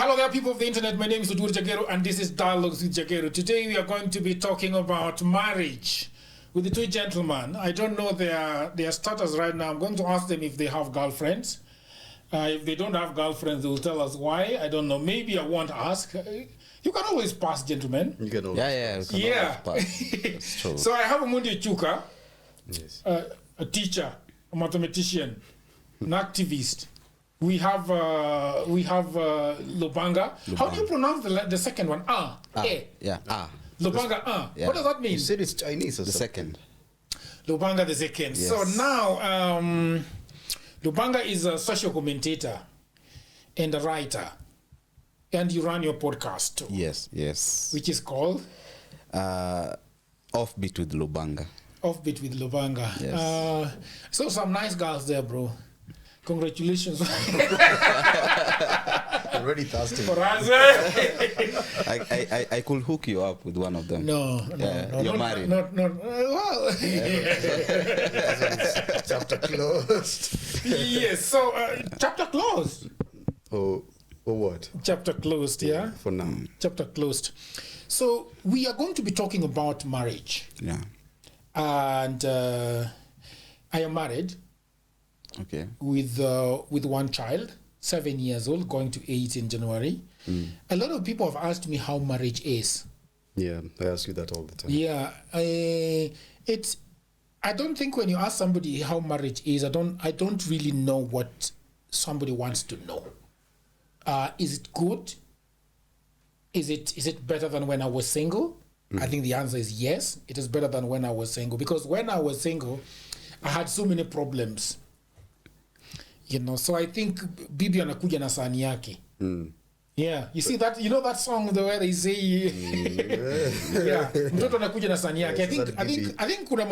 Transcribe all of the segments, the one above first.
Hello there, people of the internet. My name is Udur Jagero, and this is Dialogues with Jagero. Today we are going to be talking about marriage with the two gentlemen. I don't know their status right now. I'm going to ask them if they have girlfriends. If they don't have girlfriends, they will tell us why. I don't know. Maybe I won't ask. You can always pass, gentlemen. You can always pass. That's true. So I have Omondi Chuka, Yes. a teacher, a mathematician, an activist. We have Lubanga. How do you pronounce the second one? Yeah. Lubanga. Yeah. What does that mean? You said it's Chinese or The something. second. Lubanga the second. Yes. So now, Lubanga is a social commentator and a writer, and you run your podcast too. Yes. Which is called Offbeat with Lubanga. Offbeat with Lubanga. Yes. So some nice girls there, bro. Congratulations. Already thirsty. For us. I could hook you up with one of them. No, You're married. Well. Chapter closed. Yes, so chapter closed. Or what? Chapter closed, yeah? For now. Chapter closed. So we are going to be talking about marriage. Yeah. And I am married. Okay. With one child, 7 years old, going to 8 in January. A lot of people have asked me how marriage is. Yeah, I ask you that all the time. Yeah, I don't think when you ask somebody how marriage is, I don't really know what somebody wants to know. Is it good? Is it better than when I was single? I think the answer is yes. It is better than when I was single, because when I was single, I had so many problems. You know, so I think bibi anakuja na sahani yake. Yeah, you see that, you know that song the way they say yeah, mtoto anakuja na sahani yake. I think kuna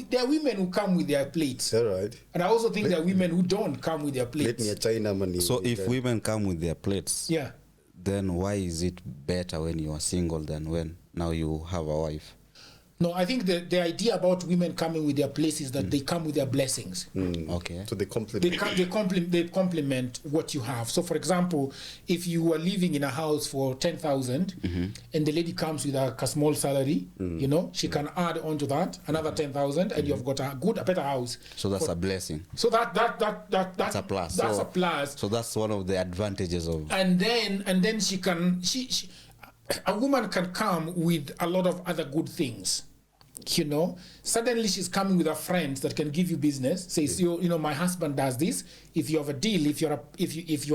there are women who come with their plates. All right. And I also think there are women who don't come with their plates. Let me a China money. So if women come with their plates, Yeah. then why is it better when you are single than when now you have a wife? No, I think the idea about women coming with their plates is that they come with their blessings. Okay. So they complement. They complement what you have. So, for example, if you are living in a house for 10,000 and the lady comes with a small salary, you know, she can add on to that another 10,000, and you've got a better house. So that's a blessing. So that's a plus. That's So- a plus. So that's one of the advantages of. And then she a woman can come with a lot of other good things. You know, suddenly she's coming with her friends that can give you business. Says, you know, my husband does this. If you have a deal, if your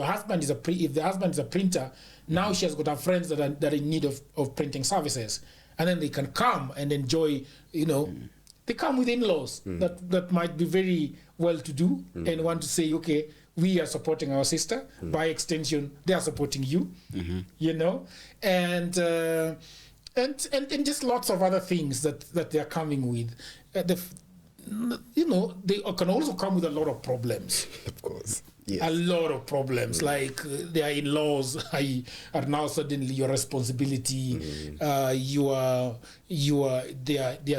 husband is if the husband is a printer, now she has got her friends that are in need of printing services, and then they can come and enjoy. You know, they come with in-laws that might be very well to do and want to say, okay, we are supporting our sister. By extension, they are supporting you. You know, and just lots of other things that they are coming with. You know, they can also come with a lot of problems. Of course. Yes. A lot of problems, like their in-laws are now suddenly your responsibility. Their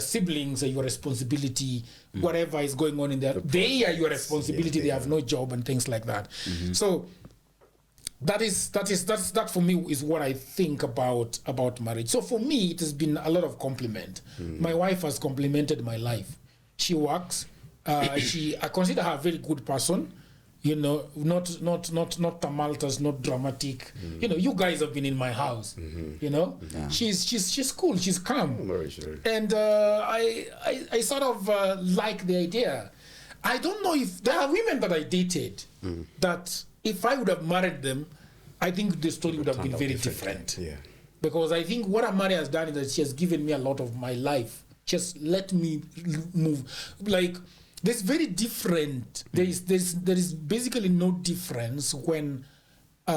siblings are your responsibility. Whatever is going on in there, they are your responsibility. They have no job and things like that. So that for me is what I think about marriage. So for me, it has been a lot of compliment. My wife has complimented my life. She works. I consider her a very good person. You know, not tumultuous, not dramatic. You know, you guys have been in my house. You know, she's cool. She's calm. Very sure. And I sort of like the idea. I don't know if there are women that I dated that if I would have married them, I think the story would have been very different. Yeah. Because I think what Amari has done is that she has given me a lot of my life. Just let me move. Like, there's very different. There is basically no difference when I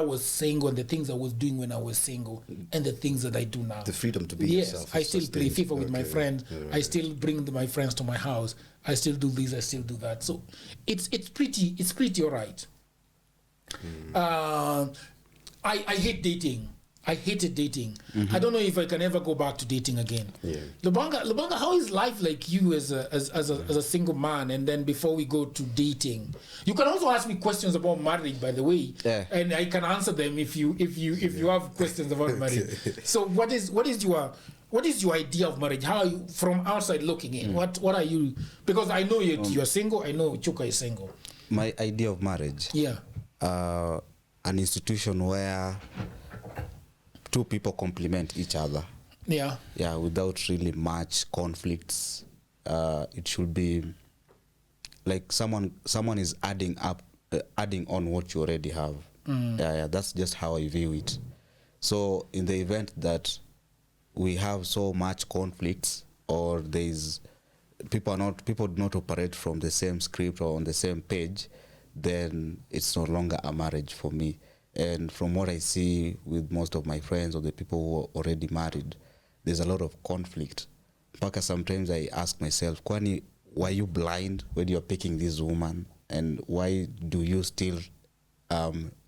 was single and the things I was doing when I was single and the things that I do now. The freedom to be yes, yourself. I still play FIFA with my friends. Right. I still bring my friends to my house. I still do this. I still do that. So it's pretty all right. I hate dating. I hated dating. I don't know if I can ever go back to dating again. Yeah. Lubanga, how is life like you as a single man? And then before we go to dating, you can also ask me questions about marriage, by the way, and I can answer them if you have questions about marriage. So what is your idea of marriage? How are you from outside looking in? What are you? Because I know you're single. I know Chuka is single. My idea of marriage. Yeah. An institution where two people complement each other. Yeah. Yeah, without really much conflicts. It should be like someone is adding on what you already have. Yeah, that's just how I view it. So in the event that we have so much conflicts, or people do not operate from the same script or on the same page, then it's no longer a marriage for me. And from what I see with most of my friends or the people who are already married, there's a lot of conflict. Because sometimes I ask myself, Kwani, were you blind when you're picking this woman? And why do you still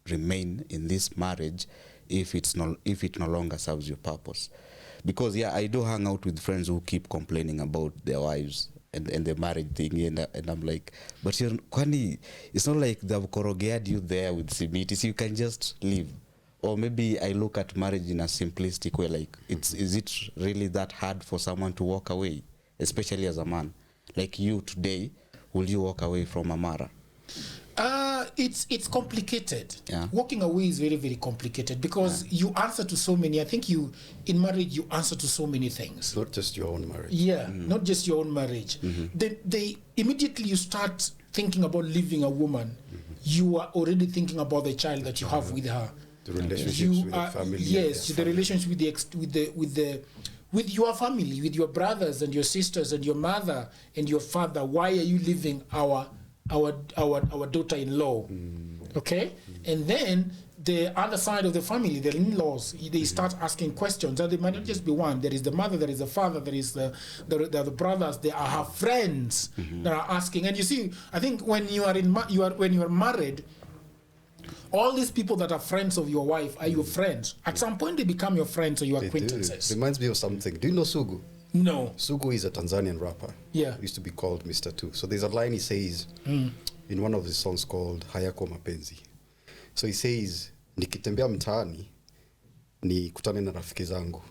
remain in this marriage if it no longer serves your purpose? Because I do hang out with friends who keep complaining about their wives and the marriage thing, and I'm like, but Kwani, it's not like they've corrugated you there with simiti, so you can just leave. Or maybe I look at marriage in a simplistic way, like is it really that hard for someone to walk away, especially as a man? Like you today, will you walk away from Amara? It's complicated. Yeah. Walking away is very, very complicated because you answer to so many. I think in marriage you answer to so many things. Not just your own marriage. Yeah, not just your own marriage. They immediately you start thinking about leaving a woman. You are already thinking about the child that you have with her. The relationships with the family. Yes, the relationship with your family, with your brothers and your sisters and your mother and your father. Why are you leaving our daughter-in-law? Okay, and then the other side of the family, the in-laws, they start asking questions, and there might not just be one. There is the mother, there is the father, there is the brothers. There are her friends that are asking. And you see, I think when you are married, all these people that are friends of your wife are your friends. At some point, they become your friends or your acquaintances. Reminds me of something. Do you know Sugu? No. Sugu is a Tanzanian rapper. Yeah. He used to be called Mr. Two. So there's a line he says in one of his songs called Hayako Mapenzi. So he says, nikitembea mtaani, nikutane na rafiki zangu,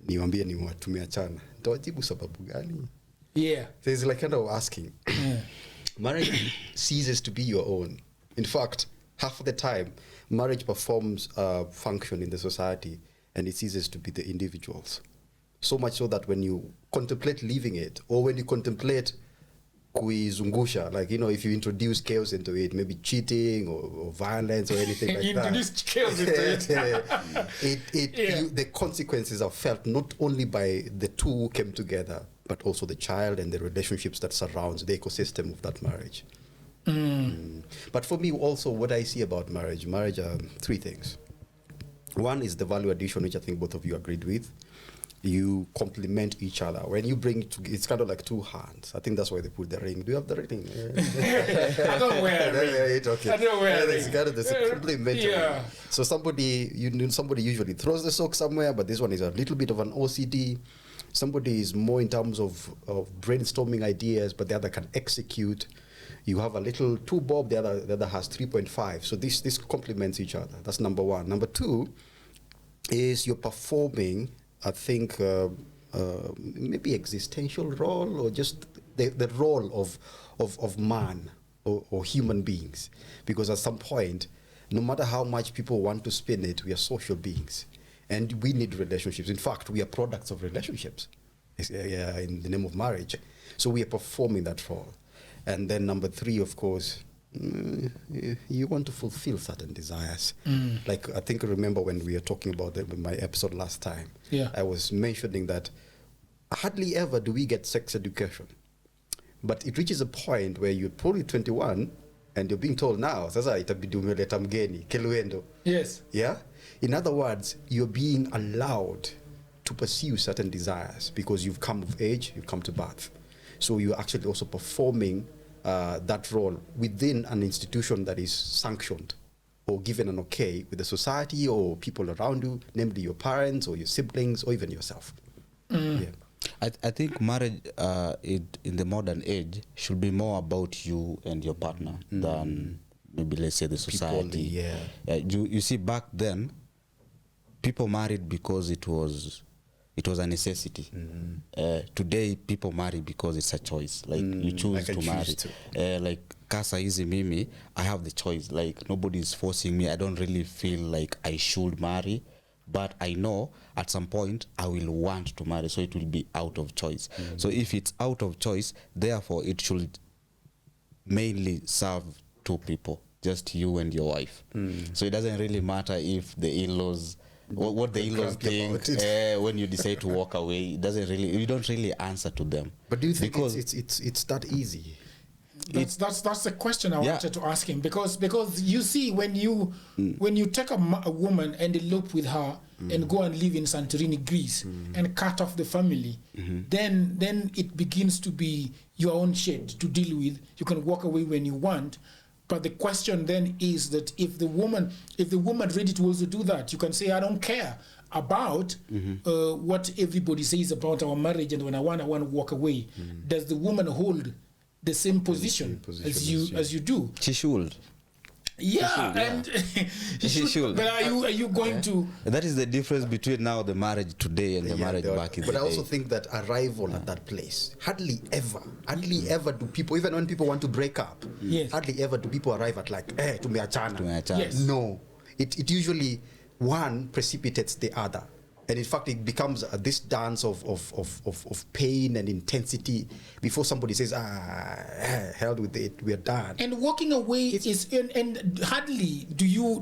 niwaambie ni watu tumeachana. Nitawajibu sababu gani? Yeah. So he's like kind of asking. Marriage ceases to be your own. In fact, half of the time, marriage performs a function in the society and it ceases to be the individuals. So much so that when you contemplate leaving it, or when you contemplate kuizungusha, like, if you introduce chaos into it, maybe cheating or violence or anything like that. Introduce chaos into it. The consequences are felt not only by the two who came together, but also the child and the relationships that surrounds the ecosystem of that marriage. But for me also, what I see about marriage are three things. One is the value addition, which I think both of you agreed with. You complement each other. When you bring it, it's kind of like two hands. I think that's why they put the ring. Do you have the ring? I don't wear a ring. Okay. I don't wear a ring. It's kind of the complementary. Yeah. So somebody usually throws the sock somewhere, but this one is a little bit of an OCD. Somebody is more in terms of brainstorming ideas, but the other can execute. You have a little 2 bob, the other has 3.5. So this complements each other. That's number one. Number two is you're performing, I think, maybe existential role, or just the role of man or human beings. Because at some point, no matter how much people want to spin it, we are social beings. And we need relationships. In fact, we are products of relationships in the name of marriage. So we are performing that role. And then number three, of course, you want to fulfill certain desires. Like, I think I remember when we were talking about my episode last time, I was mentioning that hardly ever do we get sex education. But it reaches a point where you're probably 21 and you're being told now, sasa itabidi umeleta mgeni, keluendo. Yes. Yeah? In other words, you're being allowed to pursue certain desires because you've come of age, you've come to birth. So you're actually also performing that role within an institution that is sanctioned or given an okay with the society or people around you, namely your parents or your siblings or even yourself. Yeah. I think marriage in the modern age should be more about you and your partner than maybe, let's say, the society. You see, back then, people married because it was a necessity. Today, people marry because it's a choice. Like, you choose to marry. Like, Kasa Easy Mimi, I have the choice. Like, nobody is forcing me. I don't really feel like I should marry. But I know at some point I will want to marry, so it will be out of choice. So if it's out of choice, therefore it should mainly serve two people, just you and your wife. So it doesn't really matter if the in-laws, what the in-laws think when you decide to walk away. It doesn't really, you don't really answer to them. But do you think it's that easy? That's the question I wanted to ask him, because you see, when you take a woman and elope with her and go and live in Santorini, Greece, and cut off the family, then it begins to be your own shit to deal with. You can walk away when you want, but the question then is that if the woman ready to also do that, you can say, I don't care about what everybody says about our marriage, and when I want to walk away. Does the woman hold the same position as you do? She should. Yeah, and she should. But are you going to? That is the difference between now the marriage today and the marriage back in the day. But I also think that arrival at that place, hardly ever do people, even when people want to break up, hardly ever do people arrive at like, tumeachana. Yes. No, it usually one precipitates the other. And in fact, it becomes this dance of pain and intensity before somebody says, hell with it, we're done. And walking away is, and hardly do you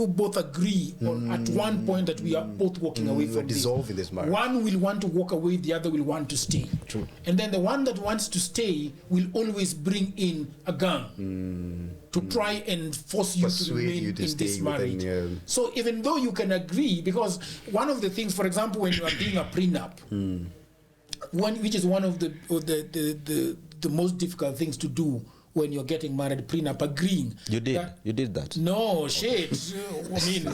both agree on at one point that we are both walking away from dissolving this marriage. One will want to walk away, the other will want to stay. True. And then the one that wants to stay will always bring in a gun to try and force you to remain in this marriage. So even though you can agree, because one of the things, for example, when you are doing a prenup, which is one of the most difficult things to do when you're getting married, prenup, agreeing. You did that? No, shit. I mean,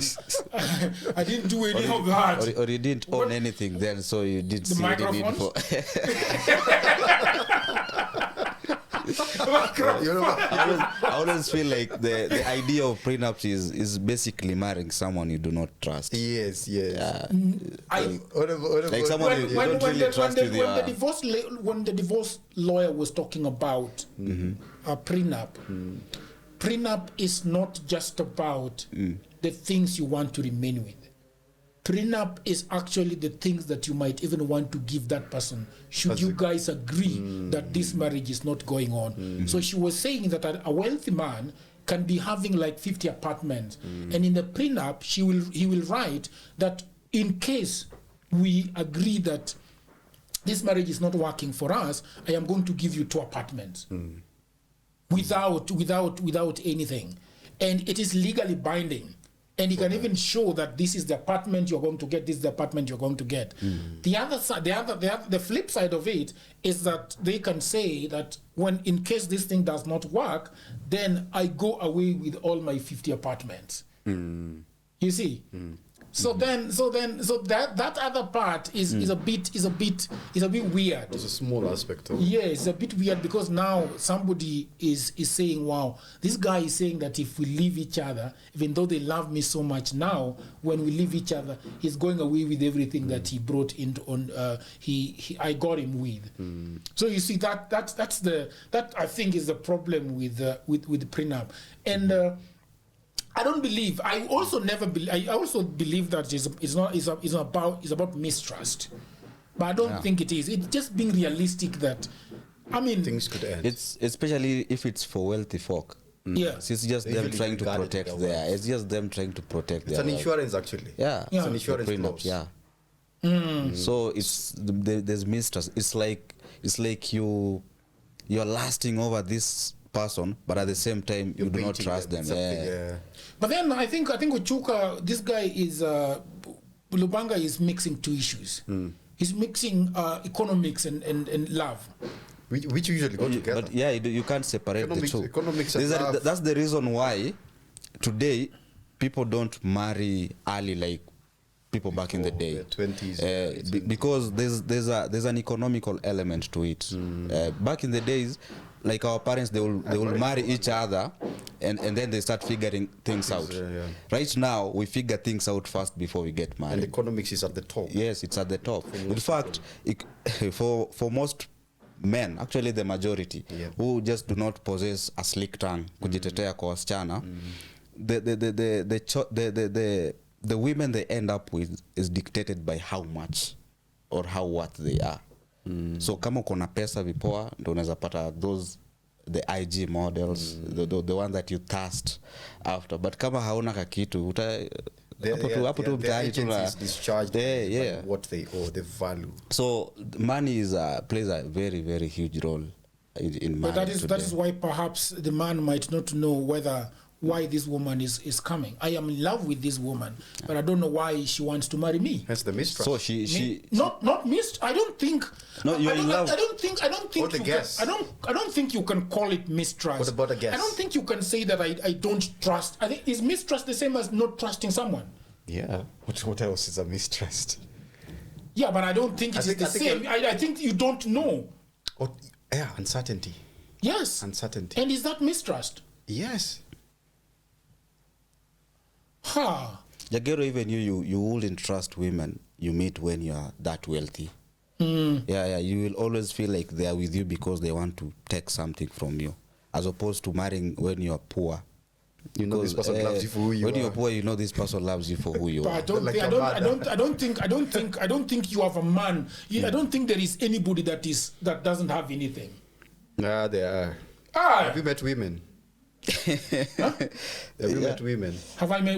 I didn't do any of that. Or you didn't own anything then, so you did the see the need for... I always feel like the idea of prenups is basically marrying someone you do not trust. Yes. Like someone you don't really trust with your... When the divorce lawyer was talking about a prenup, prenup is not just about the things you want to remain with. Prenup is actually the things that you might even want to give that person should you guys agree that this marriage is not going on. So she was saying that a wealthy man can be having like 50 apartments, and in the prenup he will write that in case we agree that this marriage is not working for us, I am going to give you 2 apartments without anything, and it is legally binding. And you can even show that this is the apartment you're going to get, this is the apartment you're going to get. The other side, the flip side of it is that they can say that when, in case this thing does not work, then I go away with all my 50 apartments. You see? So that other part is a bit weird. It's a small aspect of it. Yeah, it's a bit weird because now somebody is saying, wow, this guy is saying that if we leave each other, even though they love me so much now, when we leave each other, he's going away with everything that he brought into I got him with. So you see that I think is the problem with the prenup. And I don't believe. I also believe that it's about mistrust, but I don't think it is. It's just being realistic that, I mean, things could end. It's especially if it's for wealthy folk. Yeah, So it's just them trying to protect their. It's just them trying to protect their. It's an insurance, actually. Yeah, It's an insurance prenup. clause. Yeah. So there's mistrust. It's like you're lasting over this person, but at the same time you do not trust them. But then I think Ochuka, this guy is Lubanga is mixing two issues. He's mixing economics and love. Which usually go together. But yeah, you can't separate the two. Economics and love. That's the reason why today people don't marry early like people back in the day, 20s, because there's an economical element to it. Back in the days, like our parents, they will marry each other, and then they start figuring things out. Right now, we figure things out first before we get married. And economics is at the top. Yes, it's at the top. In fact, for most men, actually the majority, who just do not possess a slick tongue, kujitetea kwa wasichana, the women they end up with is dictated by how much or how what they are. So kama uko na pesa vipoa, ndo unaweza pata those the IG models, the one that you thirst after. But kama hauna kakitu, hapo tu mtaani tuna discharged what they owe, the value. So money plays a very, very huge role in marriage. But that is why perhaps the man might not know why this woman is coming. I am in love with this woman, but I don't know why she wants to marry me. That's the mistrust. So she not missed. I don't think. No, you're in love. I don't think. Or the guess. I don't think you can call it mistrust. What about a guess? I don't think you can say that I don't trust. I think is mistrust the same as not trusting someone? Yeah. What else is a mistrust? Yeah, but I don't think it's the same. I think you don't know. Uncertainty. Yes. Uncertainty. And is that mistrust? Yes. Jagero, even you wouldn't trust women you meet when you are that wealthy. You will always feel like they are with you because they want to take something from you, as opposed to marrying when you are poor. You know this person loves you for who you are. When you're poor, you know this person loves you for who you are. I don't think you have a man. I don't think there is anybody that doesn't have anything. Nah, there are. Have you met women? Have you met women?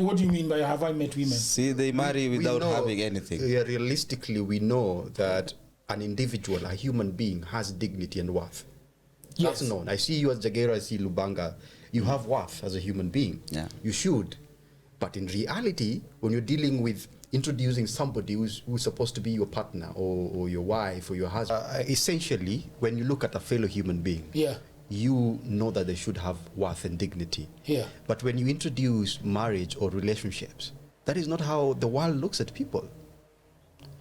What do you mean by have I met women? See, they marry without having anything. Realistically, we know that an individual, a human being, has dignity and worth. Yes. That's known. I see you as Jagero, I see Lubanga. You have worth as a human being. Yeah. You should. But in reality, when you're dealing with introducing somebody who's supposed to be your partner or your wife or your husband, essentially, when you look at a fellow human being, you know that they should have worth and dignity. Yeah. But when you introduce marriage or relationships, that is not how the world looks at people.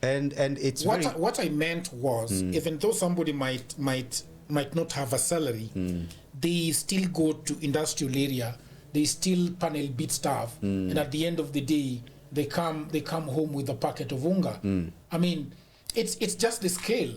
And it's what I meant was, even though somebody might not have a salary, they still go to industrial area, they still panel beat stuff, and at the end of the day, they come home with a packet of unga. I mean, it's just the scale.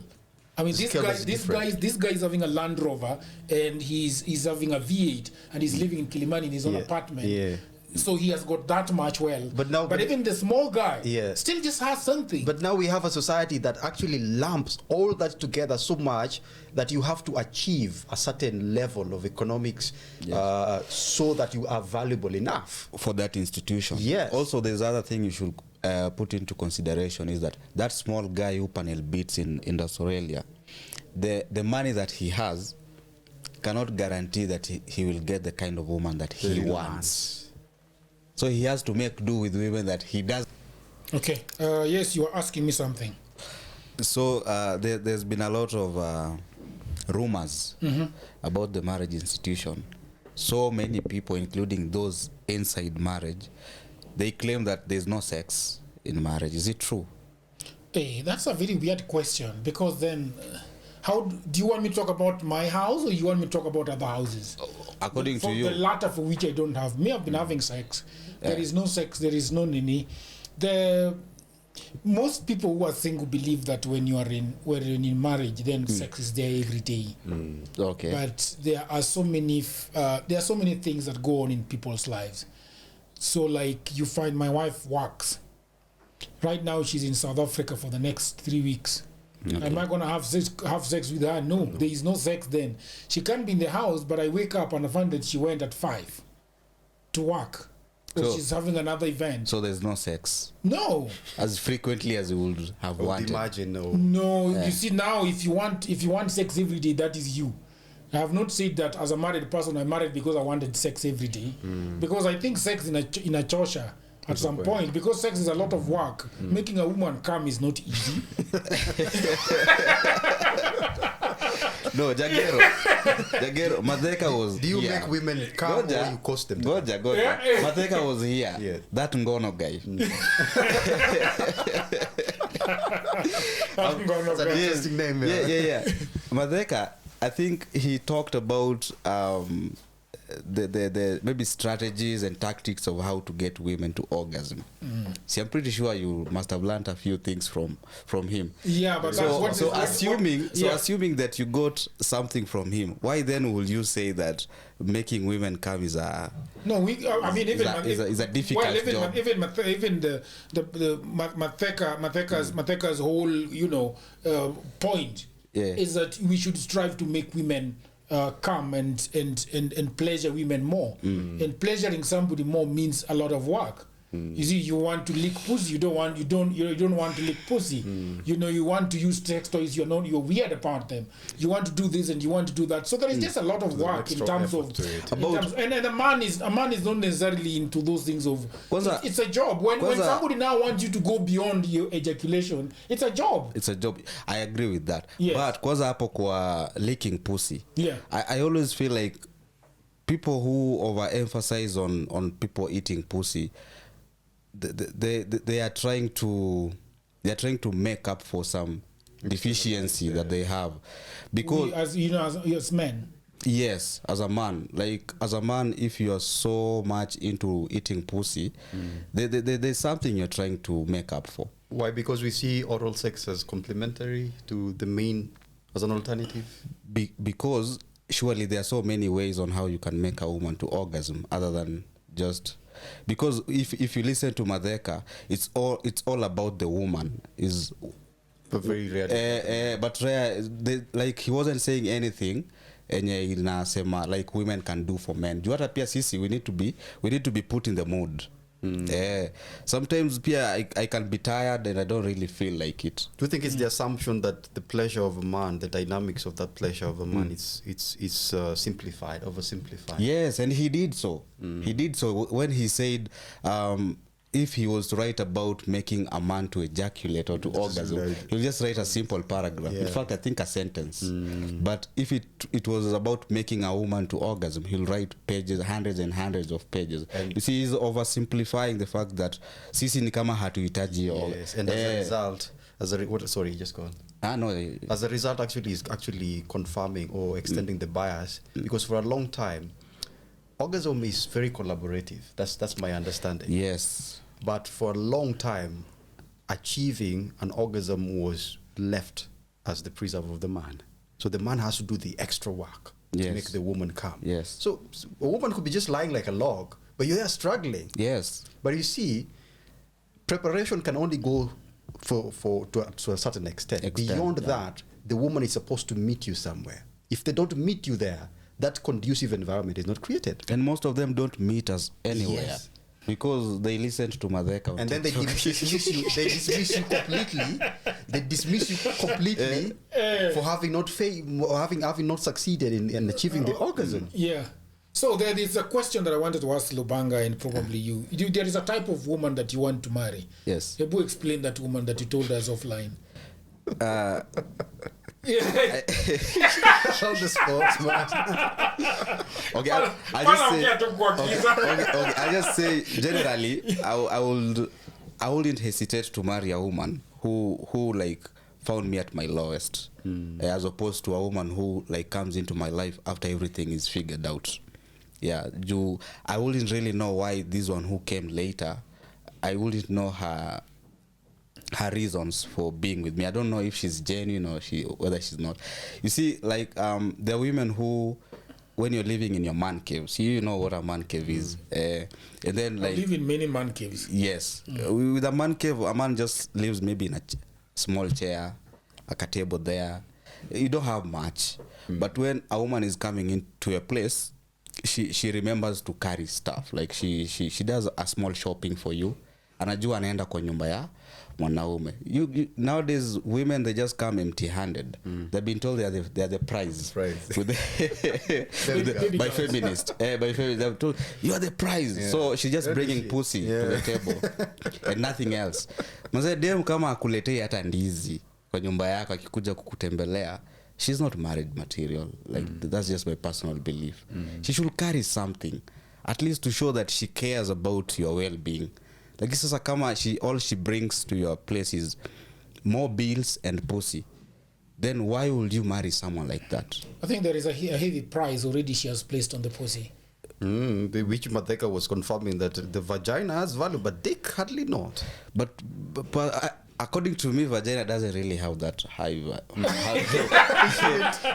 I mean, this guy is having a Land Rover, and he's having a V8, and he's living in Kilimani in his own apartment. Yeah. So he has got that much wealth. But even the small guy still just has something. But now we have a society that actually lumps all that together so much that you have to achieve a certain level of economics so that you are valuable enough for that institution. Yes. Also, there's other thing you should put into consideration is that small guy who panel beats in Australia, the money that he has cannot guarantee that he will get the kind of woman that he wants. So he has to make do with women that he does. Okay. Yes, you are asking me something. So there's been a lot of rumors about the marriage institution. So many people, including those inside marriage, they claim that there's no sex in marriage. Is it true? Hey, that's a very weird question, because then how do you want me to talk about my house, or you want me to talk about other houses? According to you. The latter, for which I don't have. Me, I've been having sex. There is no sex, there is no nini. Most people who are single believe that when you're in marriage, then sex is there every day. Okay. But there are so many things that go on in people's lives. So, like, you find my wife works. Right now, she's in South Africa for the next 3 weeks. Okay. Am I going to have sex with her? No, there is no sex then. She can't be in the house, but I wake up and I find that she went at 5 to work. So she's having another event. So there's no sex? No. As frequently as you would have wanted? Imagine, no. No, you see, now if you want sex every day, that is you. I have not said that as a married person, I married because I wanted sex every day. Because I think sex in a chosha at some point, because sex is a lot of work. Making a woman come is not easy. No, Jagero, Madeka was Do you here. make women come or you cost them? Goja. Madeka was here. Yeah. That Ngono guy. That's an interesting name. Yeah. Madeka, I think he talked about the maybe strategies and tactics of how to get women to orgasm. See, I'm pretty sure you must have learned a few things from him. Yeah, but assuming that you got something from him, why then will you say that making women come is a is a difficult job? Even the Matheka's whole point is that we should strive to make women come and pleasure women more. And pleasuring somebody more means a lot of work. You see, you want to lick pussy, you don't want to lick pussy. You want to use sex toys, you're weird about them. You want to do this and you want to do that. So there is just a lot of work in terms of and a man is not necessarily into those things of it's a job. When somebody now wants you to go beyond your ejaculation, it's a job. It's a job. I agree with that. Yes. But kwanza hapo kwa licking pussy. Yeah. I always feel like people who overemphasize on people eating pussy, they are trying to make up for some deficiency that they have, because as men. Yes, as a man, if you are so much into eating pussy, there's something you're trying to make up for. Why? Because we see oral sex as complementary to the main, as an alternative. Because surely there are so many ways on how you can make a woman to orgasm other than just. Because if you listen to Madeka, it's all about the woman. Is very rare. But rare. He wasn't saying anything. Enye inasema like women can do for men. Juu hata pia sisi we need to be put in the mood. Sometimes pia I can be tired and I don't really feel like it. Do you think it's the assumption that the pleasure of a man, the dynamics of that pleasure of a man, it's simplified, oversimplified? Yes, and he did so. He did so when he said if he was to write about making a man to ejaculate or to orgasm, he'll just write a simple paragraph. In fact, I think a sentence. But if it was about making a woman to orgasm, he'll write pages, hundreds and hundreds of pages. And you see, he's oversimplifying the fact that sisi ni kama hatuhitaji. Yes, and as a result, sorry, just go on. No. As a result, is actually confirming or extending the bias, because for a long time, orgasm is very collaborative. That's my understanding. Yes. But for a long time, achieving an orgasm was left as the preserve of the man. So the man has to do the extra work to make the woman come. Yes. So a woman could be just lying like a log, but you're there struggling. Yes. But you see, preparation can only go to a certain extent. Beyond that, the woman is supposed to meet you somewhere. If they don't meet you there, that conducive environment is not created. And most of them don't meet us anywhere. Yes. Because they listen to Madeka. And then they dismiss you completely for having not succeeded in achieving the orgasm. Yeah. So there is a question that I wanted to ask Lubanga and probably you. There is a type of woman that you want to marry. Yes. Ebu explain that woman that you told us offline. On the spot, man. Okay, I just say generally, I wouldn't hesitate to marry a woman who like found me at my lowest, as opposed to a woman who like comes into my life after everything is figured out. Yeah, I wouldn't really know why this one who came later, I wouldn't know her reasons for being with me. I don't know if she's genuine or whether she's not. You see, like there are women who, when you're living in your man cave, so you know what a man cave is, and then like I live in many man caves. Yes, with a man cave, a man just lives maybe in a small chair, like a table there. You don't have much, but when a woman is coming into a place, she remembers to carry stuff. Like she does a small shopping for you. Anajua anaenda kwa nyumba ya mwanaume. Nowadays women, they just come empty-handed. They've been told they are the prize. By feminists. They're told you are the prize. Yeah. So she's just bringing pussy to the table and nothing else. Mzee dem kama akuletei hata ndizi kwa nyumba yako akikuja kukutembelea, she's not married material. Like that's just my personal belief. She should carry something, at least to show that she cares about your well-being. Like this is a kama all she brings to your place is more bills and pussy. Then why would you marry someone like that? I think there is a heavy price already she has placed on the pussy. Which Madeka was confirming that the vagina has value, but dick hardly not. But according to me, vagina doesn't really have that high.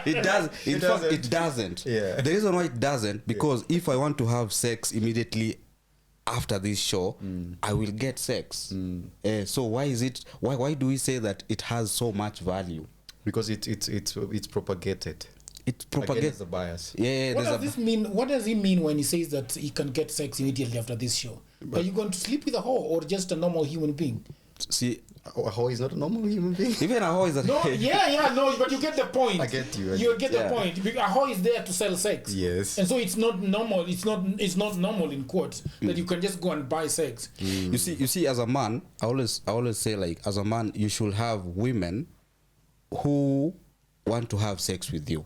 It does. In fact, it doesn't. Yeah. The reason why it doesn't, because if I want to have sex immediately after this show, I will get sex. So why is it? Why do we say that it has so much value? Because it's propagated. It propagates the bias. Yeah. What does this mean? What does he mean when he says that he can get sex immediately after this show? Are you going to sleep with a whore or just a normal human being? See, a whore is not a normal human being. even a whore is a No, no, but you get the point. I get you. You get the point. A whore is there to sell sex. Yes. And so it's not normal. It's not normal in quotes that you can just go and buy sex. You see, as a man, I always say, like, as a man, you should have women who want to have sex with you,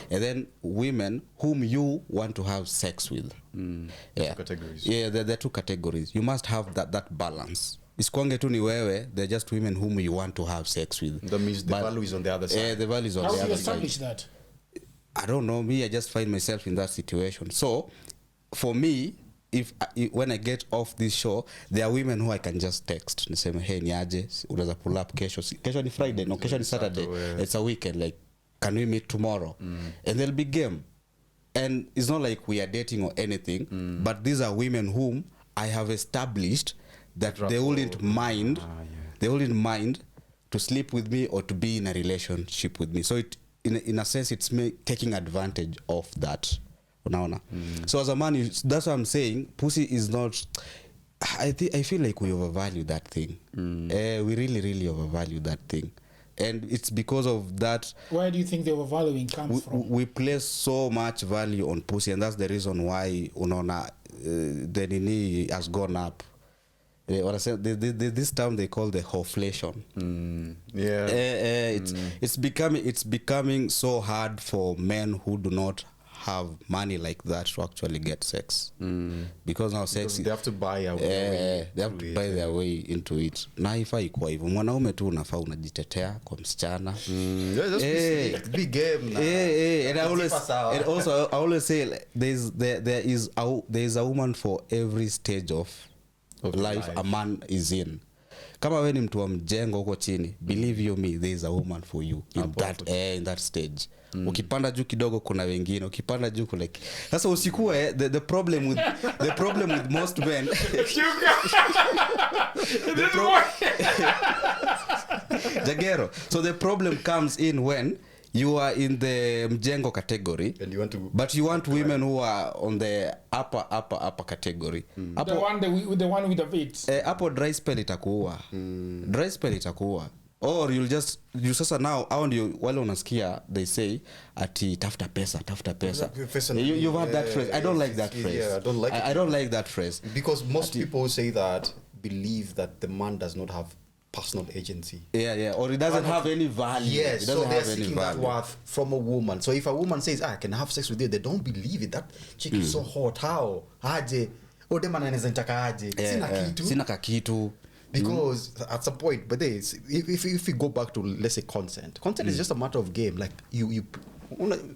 and then women whom you want to have sex with. Two categories. Yeah, they're two categories. You must have that balance. Isikwange tu ni wewe, they're just women whom you want to have sex with. That means the value is on the other side. Yeah, the value is on How the do you other establish side. that? I don't know. Me, I just find myself in that situation. So, for me, when I get off this show, there are women who I can just text. Niseme, hey, niaje, unaweza pull up kesho. Kesho ni Friday, no, kesho ni Saturday. It's a weekend. Like, can we meet tomorrow? And there'll be game. And it's not like we are dating or anything, but these are women whom I have established that they wouldn't mind. They wouldn't mind to sleep with me or to be in a relationship with me. So in a sense, it's me taking advantage of that. So as a man, that's what I'm saying. Pussy is not. I feel like we overvalue that thing. We really, really overvalue that thing, and it's because of that. Where do you think the overvaluing comes from? We place so much value on pussy, and that's the reason why the nini has gone up. What I said, this term they call the hoflation. It's becoming so hard for men who do not have money like that to actually get sex, because now sex they have to buy they have to buy their way into it. Na haifai kwa hivyo, mwanaume tu unafaa unajitetea kwa msichana. Big game. And I always say, there is a woman for every stage of life a man is in. Kama wewe ni mtu wa mjengo huko chini, believe you me, there is a woman for you in that stage. Ukipanda juu kidogo kuna wengine, ukipanda juu kuna sasa usikue the problem with most men Jagero. So the problem comes in when you are in the mjengo category, and you want women who are on the upper category. The one with the weight. Hapo dry spell itakuwa. Dry spell itakuwa. Or you sasa now ndio wale unasikia they say ati tafuta pesa. You've heard that phrase. I don't like that phrase. Yeah, I don't like it. I don't like that phrase. Because most people say that, believe that the man does not have personal agency. Yeah. Or it doesn't have any value. Yes, so they're seeking that worth from a woman. So if a woman says, I can have sex with you, they don't believe it. That chick is so hot. How? Aje. Ode man anaweza nitaka aje. Sina kakitu. Because at some point, but if we go back to, let's say, consent is just a matter of game. Like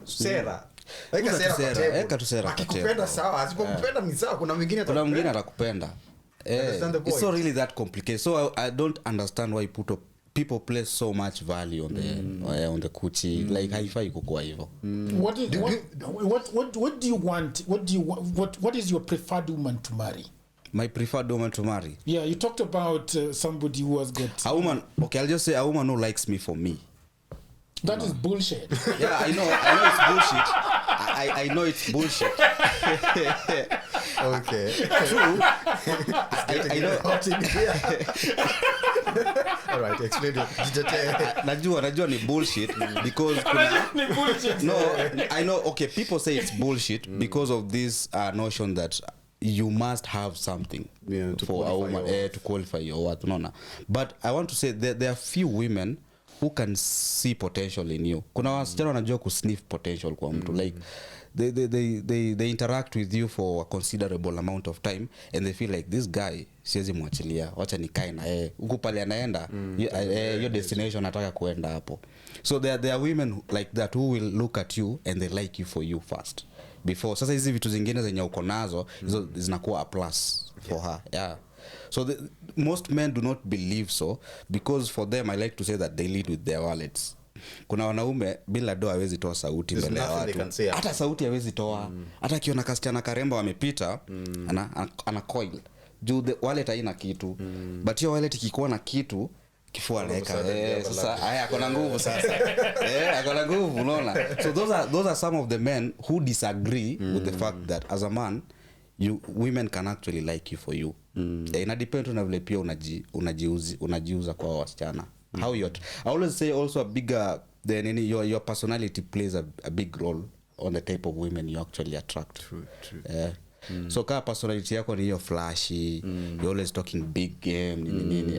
Sarah. Eka tu Sarah. Akikupenda sawa, asipokupenda ni sawa, kuna mwingine atakupenda. It's not really that complicated. So I don't understand why people place so much value on the coochie. Like haifai kukua hivyo. What do you want? What is your preferred woman to marry? My preferred woman to marry. Yeah, you talked about somebody who has got a woman. Okay, I'll just say a woman who likes me for me. That is bullshit. Yeah, I know it's bullshit. Okay. True. I know. All right, explain it. Najua ni bullshit because no, I know. Okay, people say it's bullshit because of this notion that you must have something for a woman to qualify your worth. No. But I want to say that there are few women who can see potential in you. Kuna wasichana wanajua kusniff potential kwa mtu, like they interact with you for a considerable amount of time and they feel like this guy siwezi mwachilia, wacha nikae na yeye huko pale anaenda your destination nataka kuenda hapo. So there are women like that who will look at you and they like you for you first before sasa hizi vitu zingine zenye uko nazo hizo zinakuwa a plus for her. Yeah. So most men do not believe so, because for them I like to say that they lead with their wallets. Kuna wanaume bila doa hawezi toa sauti mbele ya watu, hata sauti hawezi toa. Hata akiona kasichana karemba wamepita ana coil juu the wallet haina kitu, but hiyo wallet ikikuwa na kitu kifua anaweka sasa haya akona nguvu sasa akona nguvu, unaona. So those are some of the men who disagree with the fact that as a man women can actually like you for you. Ina depend on vile pia unajiuza kwa wasichana. How I always say also a bigger than your personality plays a big role on the type of women you actually attract. True. So kama personality yako ni hiyo flashy, you're always talking big game nini.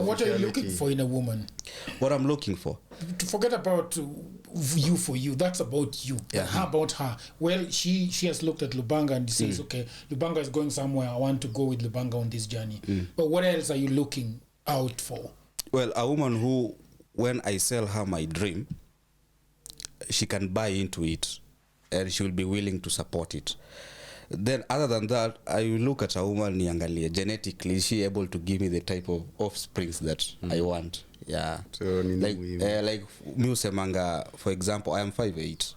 What are you looking for in a woman? What I'm looking for? To forget about you for you, that's about you. How about her? Well, she has looked at Lubanga and says, okay, Lubanga is going somewhere, I want to go with Lubanga on this journey. But what else are you looking out for? Well, a woman who, when I sell her my dream, she can buy into it and she will be willing to support it. Then other than that, I will look at a woman niangalie genetically, is she able to give me the type of offsprings that I want. Yeah. So, like mi usemanga, for example, I am 5'8".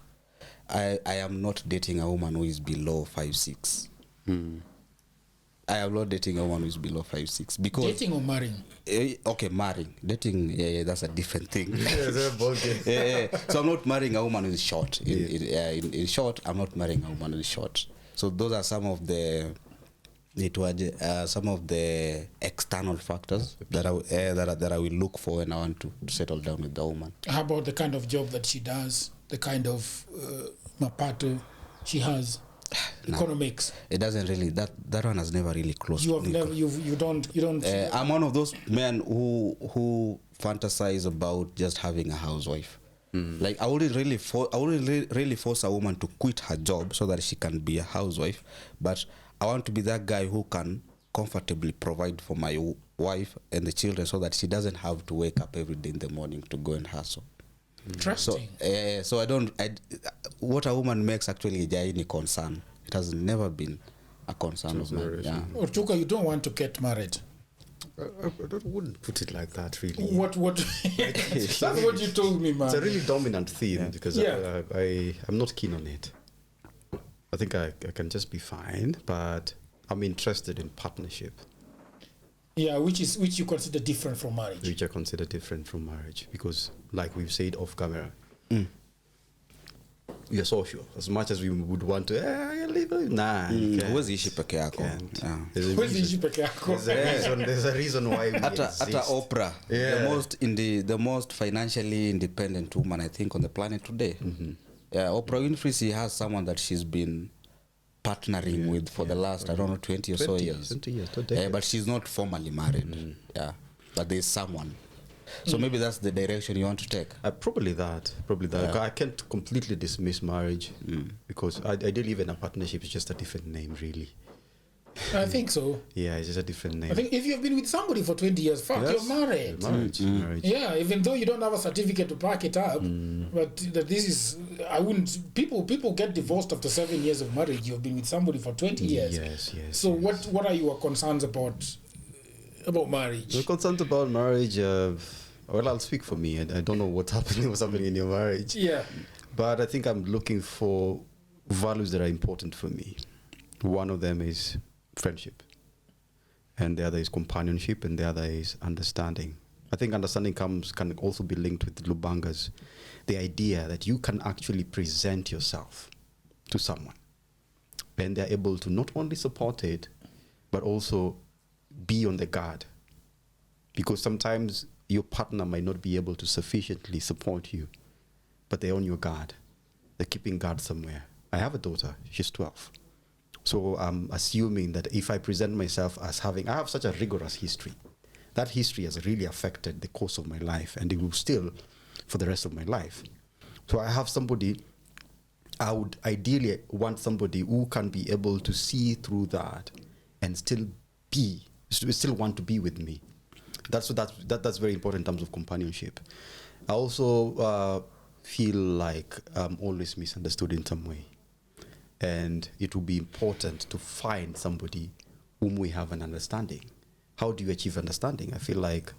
I am not dating a woman who is below 5'6". I am not dating a woman who is below 5'6". Because dating or marrying? Okay, marrying. Dating, yeah, that's a different thing. Yeah. So I'm not marrying a woman who is short. In short, I'm not marrying a woman who is short. So those are some of the external factors that I will look for when I want to settle down with the woman. How about the kind of job that she does, the kind of mapato she has, economics? It doesn't really, that one has never really closed. You don't. I'm one of those men who fantasize about just having a housewife. Like I wouldn't really force a woman to quit her job so that she can be a housewife, but I want to be that guy who can comfortably provide for my wife and the children so that she doesn't have to wake up every day in the morning to go and hustle. Interesting. So what a woman makes actually is concern. It has never been a concern of mine. Yeah. Orchuka, you don't want to get married. I wouldn't put it like that, really. What? That's what you told me, man. It's a really dominant theme because I'm not keen on it. I think I can just be fine, but I'm interested in partnership. Yeah, which you consider different from marriage. Which I consider different from marriage because, like we've said off camera, we are social. As much as we would want to, huwezi ishi peke yako. There's a reason why we exist. Ata Oprah, the most financially independent woman I think on the planet today. Yeah, Oprah Winfrey, she has someone that she's been partnering with for the last 20 or so years. 20 years, but she's not formally married. Yeah, but there's someone. So maybe that's the direction you want to take. Probably that. Yeah. I can't completely dismiss marriage because ideally even a partnership is just a different name, really. I think so. Yeah, it's just a different name. I think if you've been with somebody for 20 years, you're married. Marriage. Yeah, even though you don't have a certificate to back it up, but this is, I wouldn't, people get divorced after 7 years of marriage. You've been with somebody for 20 years. Yes. So what are your concerns about marriage? Your concerns about marriage, well, I'll speak for me. I don't know what's happening in your marriage. Yeah. But I think I'm looking for values that are important for me. One of them is friendship, and the other is companionship, and the other is understanding. I think understanding can also be linked with Lubanga's, the idea that you can actually present yourself to someone, and they're able to not only support it, but also be on the guard, because sometimes your partner might not be able to sufficiently support you, but they're on your guard. They're keeping guard somewhere. I have a daughter, she's 12. So I'm assuming that if I present myself as I have such a rigorous history, that history has really affected the course of my life, and it will still for the rest of my life. So I have somebody, I would ideally want somebody who can be able to see through that and still want to be with me. That's very important in terms of companionship. I also feel like I'm always misunderstood in some way, and it will be important to find somebody whom we have an understanding. How do you achieve understanding? I feel like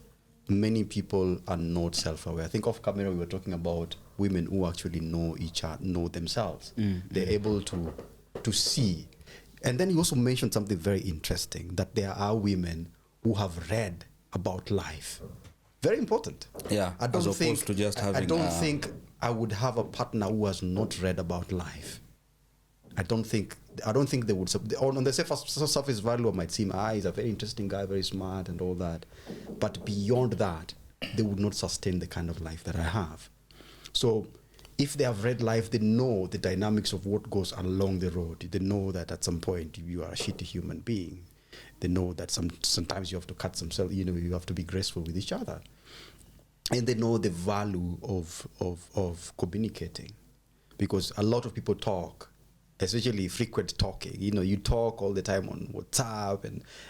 many people are not self-aware. I think off camera we were talking about women who actually know each other, know themselves. They're able to see. And then you also mentioned something very interesting, that there are women who have read about life. Very important. Yeah, I don't as think opposed to just I having don't think I would have a partner who has not read about life. I don't think they would. On the surface value, it might seem, he's a very interesting guy, very smart and all that. But beyond that, they would not sustain the kind of life that I have. So if they have read life, they know the dynamics of what goes along the road. They know that at some point you are a shitty human being. They know that sometimes you have to cut themselves, you have to be graceful with each other. And they know the value of communicating. Because a lot of people talk, especially frequent talking. You talk all the time on WhatsApp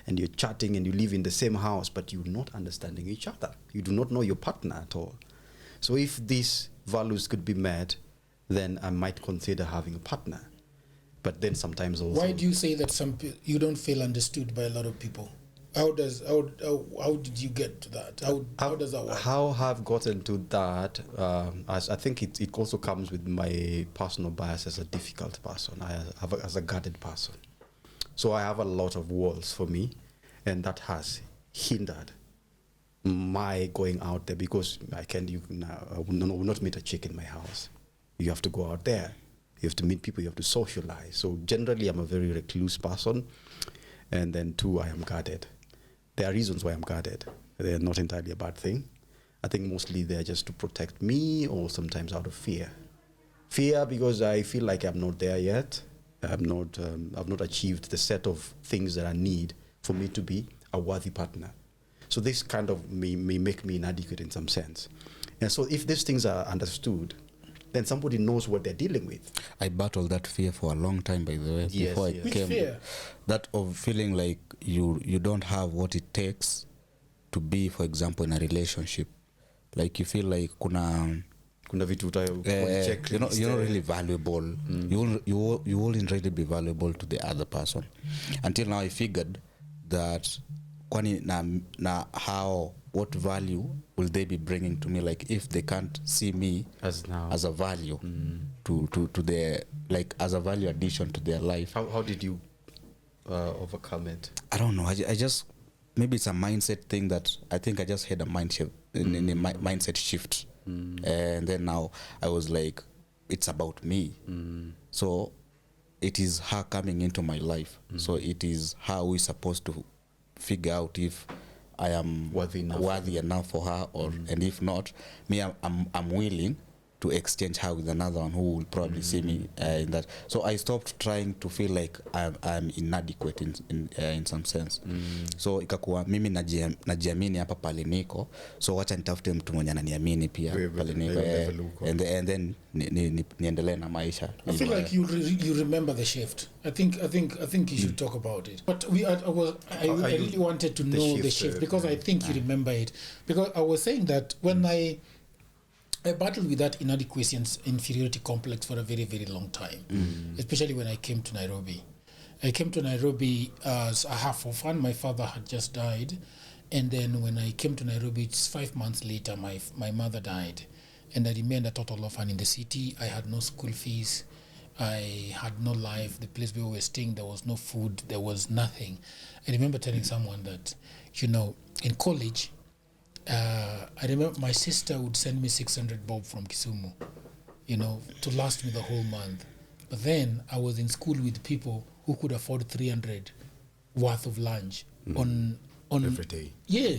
and you're chatting and you live in the same house, but you're not understanding each other. You do not know your partner at all. So if these values could be met, then I might consider having a partner. But then sometimes also... Why do you say that you don't feel understood by a lot of people? How did you get to that? How does that work? How I've gotten to that, as I think it also comes with my personal bias as a difficult person, as a guarded person. So I have a lot of walls for me, and that has hindered my going out there, because I will not meet a chick in my house. You have to go out there. You have to meet people. You have to socialize. So generally, I'm a very recluse person, and then two, I am guarded. There are reasons why I'm guarded. They are not entirely a bad thing. I think mostly they're just to protect me, or sometimes out of fear. Fear because I feel like I'm not there yet. I've not achieved the set of things that I need for me to be a worthy partner. So this kind of may make me inadequate in some sense. And so if these things are understood, then somebody knows what they're dealing with. I battled that fear for a long time, by the way. Yes, before yes. I Which came, fear? that of feeling like you don't have what it takes to be, for example, in a relationship. Like you feel like kuna vitu you're not really valuable. You won't really be valuable to the other person. Until now, I figured that kwani na how, what value will they be bringing to me? Like if they can't see me as a value to their, like as a value addition to their life. How did you overcome it? I don't know. I just, maybe it's a mindset thing that I think I just had a mindset mindset shift. And then now I was like, it's about me. So it is her coming into my life. So it is how we're supposed to figure out if I am worthy enough for her, or and if not, me, I'm willing to exchange her with another one who will probably see me in that. So I stopped trying to feel like I'm inadequate in some sense. So ikakuwa mimi najiamini hapa pale niko, so wacha nitafute mtu mwenye ananiamini pia pale niko, and then niendelee na maisha. I feel like you remember the shift. I think you should talk about it. But I really wanted to know the shift because I think you remember it, because I was saying that when I battled with that inadequacy and inferiority complex for a very, very long time, especially when I came to Nairobi. I came to Nairobi as a half orphan. My father had just died. And then when I came to Nairobi, it's 5 months later, my mother died. And I remained a total orphan in the city. I had no school fees. I had no life. The place where we were staying, there was no food. There was nothing. I remember telling someone that, in college, I remember my sister would send me 600 bob from Kisumu, to last me the whole month. But then I was in school with people who could afford 300 worth of lunch on every day. Yeah,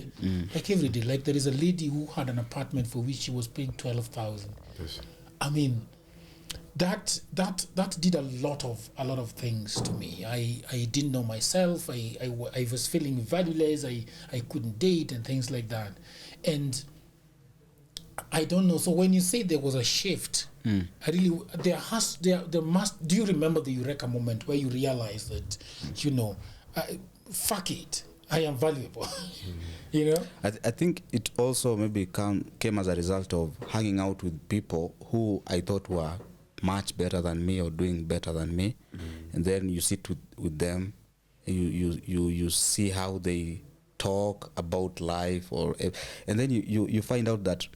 like every day. Like there is a lady who had an apartment for which she was paying 12,000. Yes. I mean, that did a lot of things to me. I didn't know myself. I was feeling valueless. I couldn't date and things like that. And I don't know. So when you say there was a shift, I really there must. Do you remember the Eureka moment where you realize that, fuck it, I am valuable. I think it also maybe came as a result of hanging out with people who I thought were much better than me or doing better than me, and then you sit with them, you see how they talk about life, and then you find out that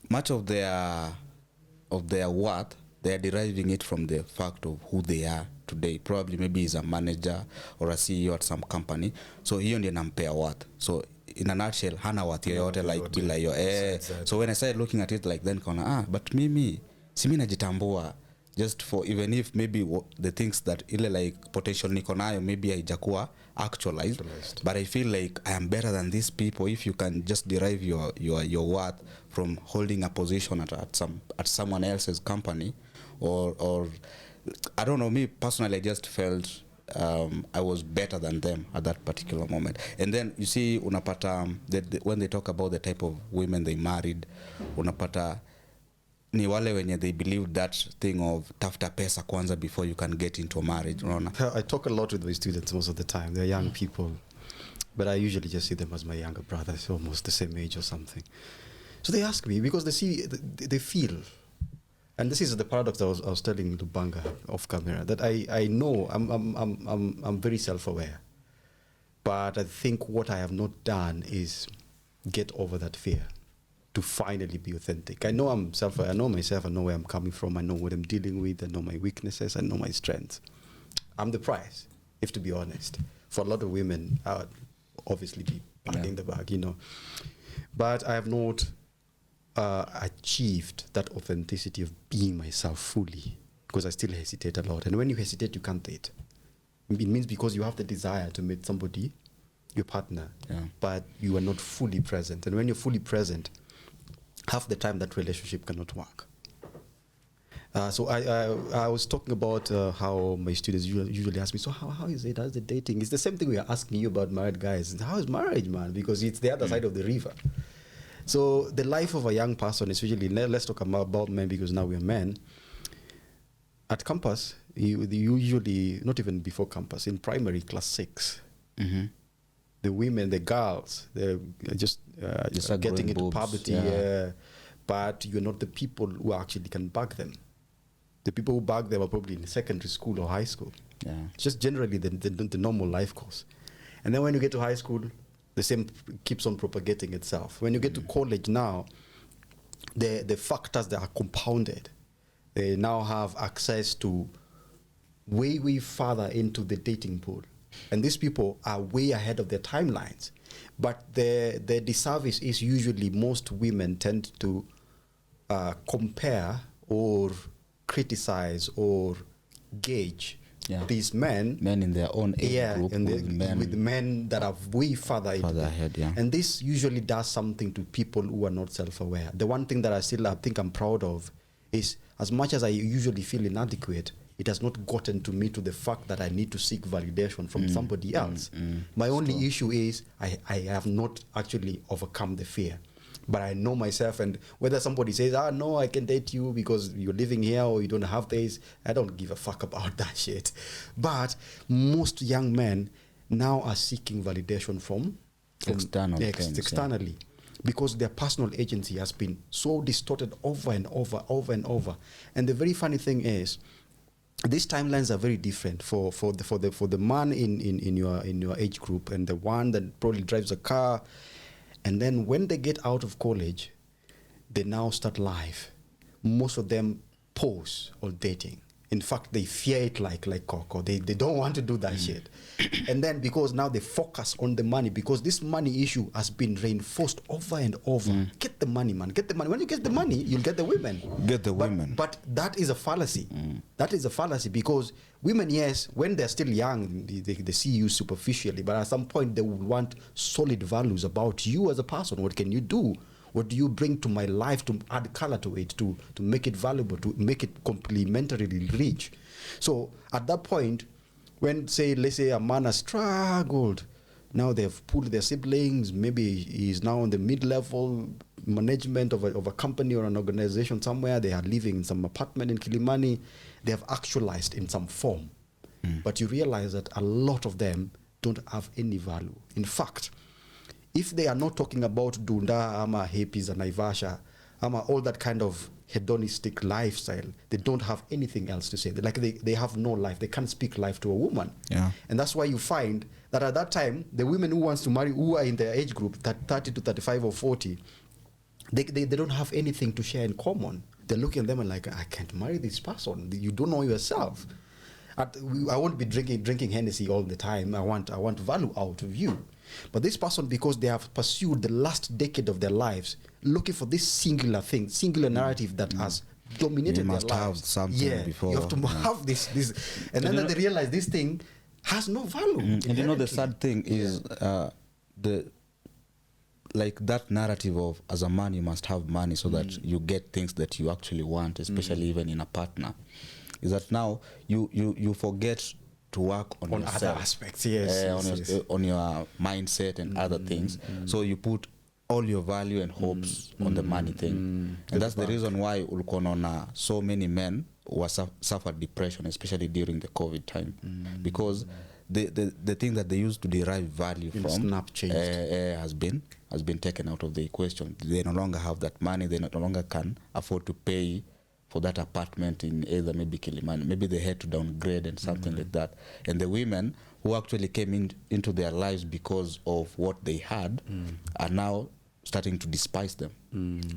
much of their worth, they are deriving it from the fact of who they are today. Probably maybe he's a manager or a CEO at some company, so hiyo ndiye nampea worth. So in a nutshell, hana worth yoyote, like bila hiyo So when I started looking at it like then kaona but mimi si mimi najitambua, just for even if maybe the things that ile like potential niko nayo maybe haijakuwa actualized, but I feel like I am better than these people if you can just derive your worth from holding a position at someone else's company, or I don't know, me personally I just felt I was better than them at that particular moment. And then you see unapata when they talk about the type of women they married, unapata ni wale wenye they believe that thing of tafuta pesa kwanza before you can get into a marriage. I talk a lot with my students most of the time. They're young people, but I usually just see them as my younger brothers, almost the same age or something. So they ask me because they feel, and this is the paradox I was telling Lubanga off camera, that I know I'm very self-aware, but I think what I have not done is get over that fear to finally be authentic. I know I know myself, I know where I'm coming from, I know what I'm dealing with, I know my weaknesses, I know my strengths. I'm the prize, if to be honest. For a lot of women, I would obviously be bagging the bag, But I have not achieved that authenticity of being myself fully, because I still hesitate a lot. And when you hesitate, you can't date. It means because you have the desire to meet somebody, your partner, but you are not fully present. And when you're fully present, half the time that relationship cannot work. So I was talking about how my students usually ask me, so how is it? How's the dating? It's the same thing we are asking you about married guys. How is marriage, man? Because it's the other side of the river. So the life of a young person is usually, let's talk about men because now we are men. At campus, you usually, not even before campus, in primary, class 6, the women, the girls, they're just getting into puberty, but you're not the people who actually can bag them. The people who bag them are probably in secondary school or high school. It's just generally the normal life course. And then when you get to high school, the same keeps on propagating itself. When you get to college now, the factors that are compounded, they now have access to way further into the dating pool. And these people are way ahead of their timelines. But the disservice is usually most women tend to compare or criticize or gauge these men in their own age group with men that are way further ahead. And this usually does something to people who are not self-aware. The one thing that I think I'm proud of is, as much as I usually feel inadequate, it has not gotten to me to the fact that I need to seek validation from somebody else. My only issue is I have not actually overcome the fear. But I know myself, and whether somebody says, no, I can date you because you're living here or you don't have this, I don't give a fuck about that shit. But most young men now are seeking validation from externally. Because their personal agency has been so distorted over and over. And the very funny thing is, these timelines are very different for the man in your age group and the one that probably drives a car. And then when they get out of college, they now start life. Most of them pause on dating. In fact, they fear it like Coco. They don't want to do that shit. And then because now they focus on the money, because this money issue has been reinforced over and over. Get the money, man. Get the money. When you get the money, you'll get the women. But that is a fallacy. That is a fallacy, because women, yes, when they're still young, they see you superficially, but at some point they will want solid values about you as a person. What can you do? What do you bring to my life to add color to it, to make it valuable, to make it complementarily rich? So at that point, when let's say a man has struggled, now they've pulled their siblings, maybe he's now on the mid-level management of a company or an organization somewhere, they are living in some apartment in Kilimani, they have actualized in some form. But you realize that a lot of them don't have any value. In fact, if they are not talking about Dunda, Ama, Happies, and Naivasha, Ama, all that kind of hedonistic lifestyle, they don't have anything else to say. They have no life. They can't speak life to a woman. Yeah. And that's why you find that at that time, the women who wants to marry, who are in their age group, that 30 to 35 or 40, they don't have anything to share in common. They're looking at them and like, I can't marry this person. You don't know yourself. I won't be drinking Hennessy all the time. I want value out of you. But this person, because they have pursued the last decade of their lives, looking for this singular thing, singular narrative that has dominated their lives. You must have something before. You have to have this. And then they realize this thing has no value. And you know, the sad thing is that narrative of, as a man, you must have money so that you get things that you actually want, especially even in a partner, is that now you forget to work on yourself. Other aspects, yes, on your mindset and other things. So you put all your value and hopes on the money thing. And that's the reason why so many men who suffered depression, especially during the COVID time. Because the thing that they used to derive value from has been taken out of the equation. They no longer have that money. They no longer can afford to pay for that apartment in either maybe Kilimani. Maybe they had to downgrade and something like that. And the women who actually came into their lives because of what they had are now starting to despise them.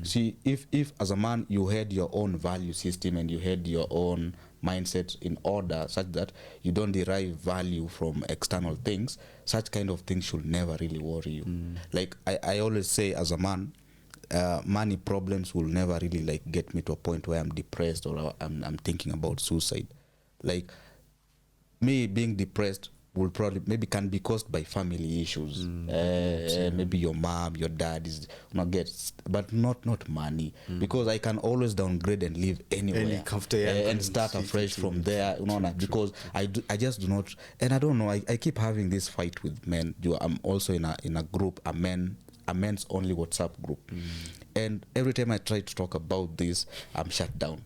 See, if as a man you had your own value system and you had your own mindset in order such that you don't derive value from external things, such kind of things should never really worry you. Like I always say, as a man, money problems will never really get me to a point where I'm depressed or I'm thinking about suicide. Like me being depressed will probably can be caused by family issues. Maybe your mom, your dad is not but not money, because I can always downgrade and live anywhere and start afresh from there. Because I just do not, and I don't know. I keep having this fight with men. I'm also in a group, a men's only WhatsApp group, and every time I try to talk about this, I'm shut down.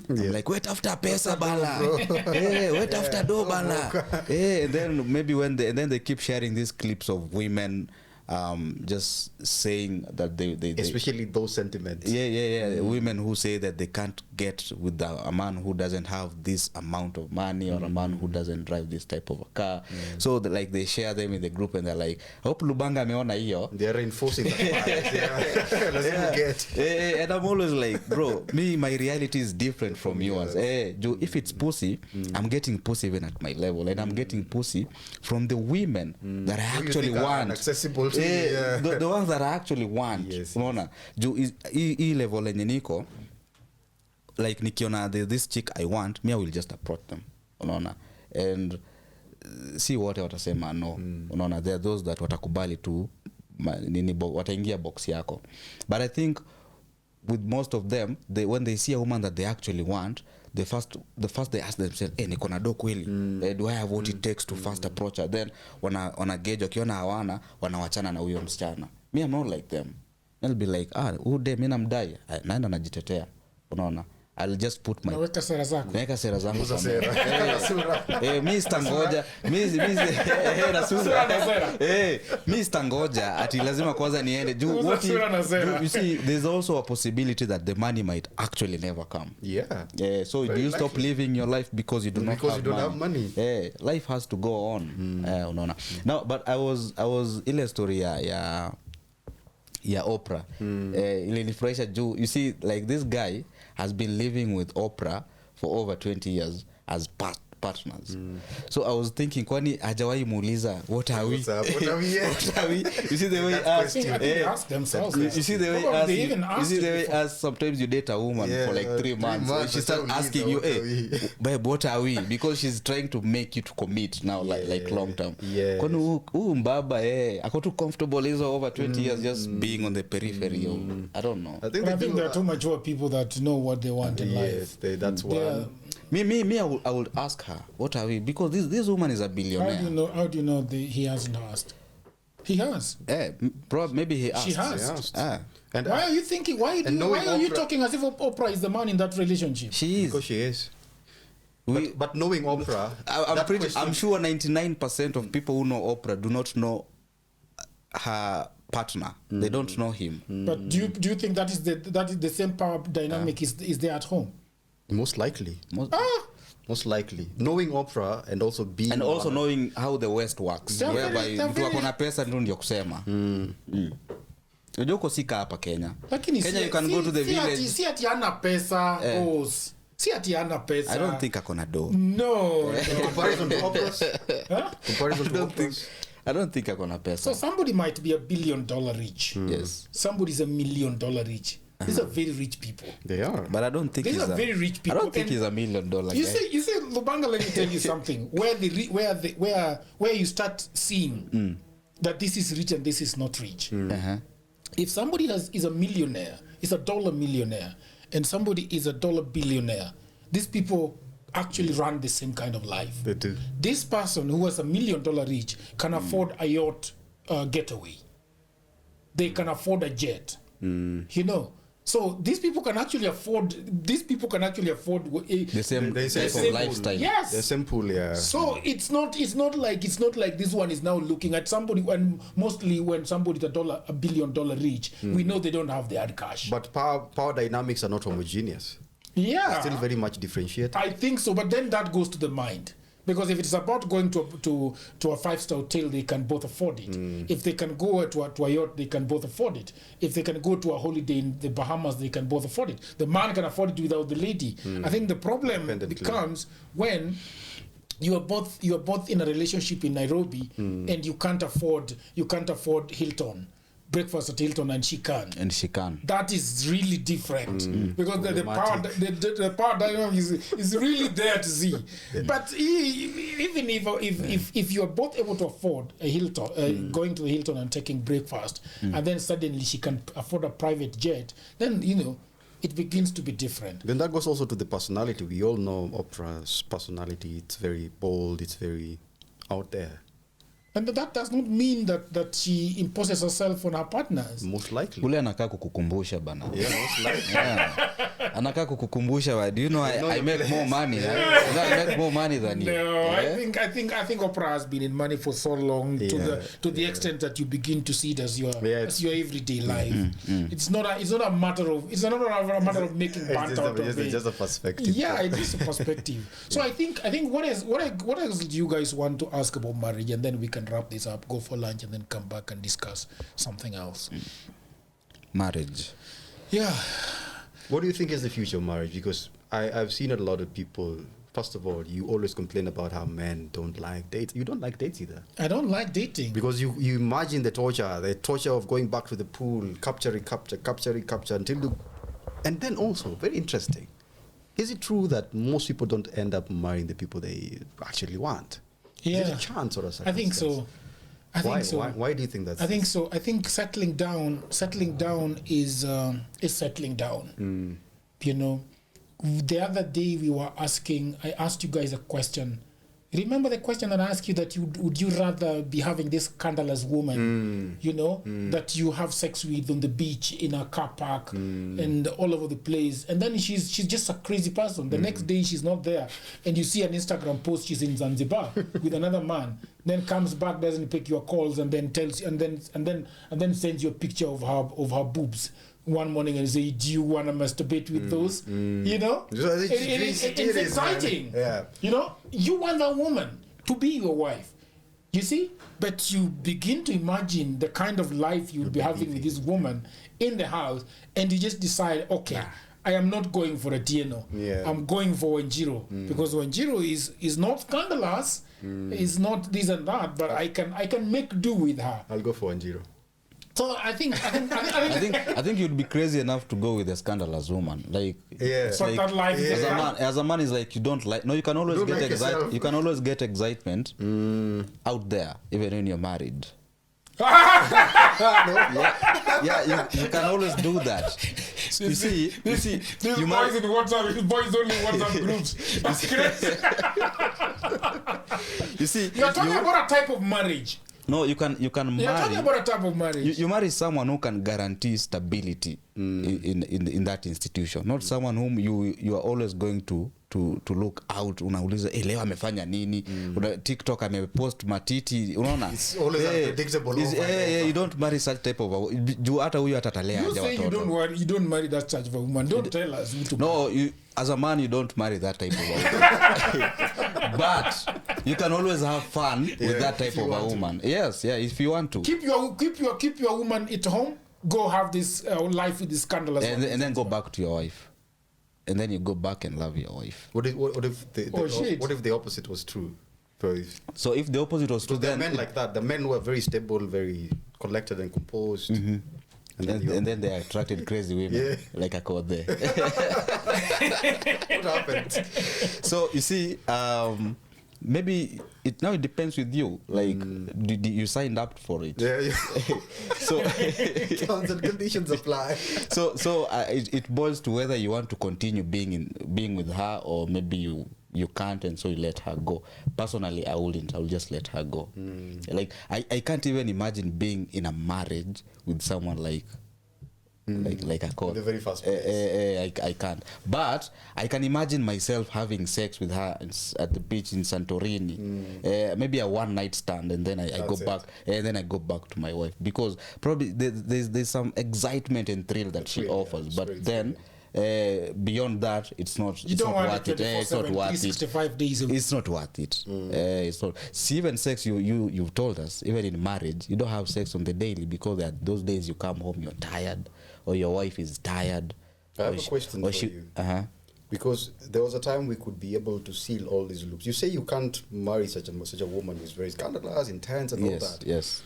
I'm like, wait after pesa bala, wait after do bala, and then maybe then they keep sharing these clips of women just saying that they especially those sentiments. Women who say that they can't get with a man who doesn't have this amount of money or a man who doesn't drive this type of a car. So they share them in the group and they're like, I hope Lubanga ameona hiyo. They're reinforcing that. And I'm always like, bro, my reality is different from yours. If it's pussy, I'm getting pussy even at my level, and I'm getting pussy from the women that I actually want. Accessible to the ones that I actually want. Unaona, hii level yenye niko, like nikiona this chick I want, me I will just approach them. Unaona, and see what watasema no. Unaona, there are those that watakubali tu wataingia box yako. But I think with most of them, when they see a woman that they actually want, the first they ask themselves, niko na do kweli? Do I have what it takes to first approach her? Then wana gauge, wakiona hawana, wanawachana na huyo msichana. Me, I'm not like them. I'll be like, ude mimi namdai, naenda najitetea. Unaona, I'll just put my naweka sera zako. Naweka sera zangu. Mimi stangoja. Mimi na sura. Mimi stangoja ati lazima kwanza niende. You see, there's also a possibility that the money might actually never come. So do you stop living your life because you do not have money? Life has to go on. Unaona. Now, but I was ile story ya Oprah. Ilinifurahisha juu, you see, like this guy has been living with Oprah for over 20 years as partners. So I was thinking, kwani hajawahi muuliza, what are we? What's up? What are we? What are we? You see the way I think they ask themselves. you see the way Probably they even asked you see the it way before. as sometimes you date a woman for like 3 months, and she starts asking you, hey, babe, what are we? Because she's trying to make you to commit now, like long term. Kwani huyu mbaba ako too comfortable hizo over 20 years just being on the periphery of, I don't know. I think there are too mature people that know what they want in life. That's one. Me, I would ask her, what are we? Because this woman is a billionaire. How do you know he hasn't asked? He has. Maybe he asked. She has. And why are you thinking? Why are you talking as if Oprah is the man in that relationship? She is. Because she is. But knowing Oprah, I'm sure 99% of people who know Oprah do not know her partner. They don't know him. But do you think that is the same power dynamic is there at home? Most likely. Most likely. Knowing Oprah and also being... And also knowing how the West works. Whereby mtu akona pesa ndio kusema. Unajua uko sika hapa Kenya. Kenya you can go to the village. Si ati ana pesa, boss. Si ati ana pesa. I don't think akona do. No. Comparison to Oprah's? Comparison to Oprah's? I don't think akona pesa. So somebody might be $1 billion rich. Yes. Somebody's $1 million rich. These are very rich people. They are. But I don't think these are very rich people. I don't think he's $1 million guy. You say Lubanga, let me tell you something. Where you start seeing that this is rich and this is not rich. If somebody is a millionaire, is a dollar millionaire, and somebody is a dollar billionaire, these people actually run the same kind of life. They do. This person who was $1 million rich can afford a yacht getaway. They can afford a jet. You know. So these people can actually afford. The same type of lifestyle. Yes, they're simple. Yeah. So it's not like this one is now looking at somebody, and mostly when somebody's $1 billion rich, we know they don't have the hard cash. But power dynamics are not homogeneous. Yeah, still very much differentiated. I think so, but then that goes to the mind. Because if it's about going to a 5-star hotel, they can both afford it. If they can go to a yacht, they can both afford it. If they can go to a holiday in the Bahamas, they can both afford it. The man can afford it without the lady. I think the problem becomes when you are both in a relationship in Nairobi and you can't afford Hilton. Breakfast at Hilton and she can. That is really different because the power dynamic is really there to see. But even if you are both able to afford a Hilton, going to the Hilton and taking breakfast, and then suddenly she can afford a private jet, then it begins to be different. Then that goes also to the personality. We all know Oprah's personality. It's very bold. It's very out there. And that does not mean that she imposes herself on her partners. Most likely. Ule anakaa kukukumbusha bana. Yeah, most likely. Anakaa kukukumbusha, do you know I make more money? I make more money than you. No, I think Oprah has been in money for so long to the extent that you begin to see it as your everyday life. It's not a matter of making bant out of it. It's just a perspective. Yeah, it's just a perspective. So I think what else do you guys want to ask about marriage, and then we can wrap this up, go for lunch, and then come back and discuss something else. Marriage. Yeah. What do you think is the future of marriage? Because I've seen a lot of people. First of all, you always complain about how men don't like dates. You don't like dates either. I don't like dating. Because you imagine the torture of going back to the pool, capture until you... And then also, very interesting, is it true that most people don't end up marrying the people they actually want? Yeah. Is it a chance or a circumstance? I think so. Why do you think that's... I think so. I think settling down is settling down. The other day I asked you guys a question. Remember the question that I asked you, that would you rather be having this scandalous woman, that you have sex with on the beach, in a car park, and all over the place, and then she's just a crazy person. The next day she's not there, and you see an Instagram post, she's in Zanzibar with another man, then comes back, doesn't pick your calls, and then tells and then sends you a picture of her boobs one morning and say, do you want to masturbate with those? It's exciting. Yeah. You want that woman to be your wife, you see, but you begin to imagine the kind of life you'll be having with this woman in the house, and you just decide, okay, I am not going for a Tieno. Yeah. I'm going for Wanjiro because Wanjiro is not scandalous, is not this and that, but I can make do with her. I'll go for Wanjiro. So I think I think you'd be crazy enough to go with a scandalous woman. Like, Yeah. it's so like, that life is as a man is like, you don't like. No, you can always Don't get like yourself. you can always get excitement out there, even when you're married. Yeah, you can always do that. You see, These you boys in WhatsApp, boys only WhatsApp groups. That's crazy. you see, You're talking about a type of marriage. no, you can You're talking marry. about a type of marriage. You marry someone who can guarantee stability in that institution, not someone whom you are always going to look out. Unauliza leo amefanya nini, TikTok amepost matiti, unaona. It's always unpredictable. You don't marry such type of juu hata huyu atatalea You aje say watoto. you don't marry that type of woman. Don't tell us. No, as a man you don't marry that type of a woman. But you can always have fun with that type of a woman. Yes, if you want to. Keep your woman at home. Go have this life with this scandalous. And then go back to your wife. And then you go back and love your wife. What if shit. what if the opposite was true? So if the opposite was true, There are then men like that. The men were very stable, very collected and composed. and then they attracted crazy women. Yeah. Like I called there. What happened? So you see, maybe it depends with you. Like, did you signed up for it? Yeah. So Terms and conditions apply. so it boils to whether you want to continue being with her, or maybe you can't, and so you let her go. Personally, I wouldn't. I will just let her go. Like I can't even imagine being in a marriage with someone like a call. The very first place. I can't. But I can imagine myself having sex with her at the beach in Santorini. Maybe a one night stand, and then I go back, and then I go back to my wife, because probably there's some excitement and thrill that she offers. But then beyond that, it's not. You It's don't not want worth it. It's not worth it. 365 days a week. It's not worth it. It's not. See, even sex, you've told us, even in marriage, you don't have sex on the daily, because there are those days you come home, you're tired, or your wife is tired. I have a question for you. Because there was a time we could be able to seal all these loops. You say you can't marry such a woman who's very scandalous, intense, and all that. Yes.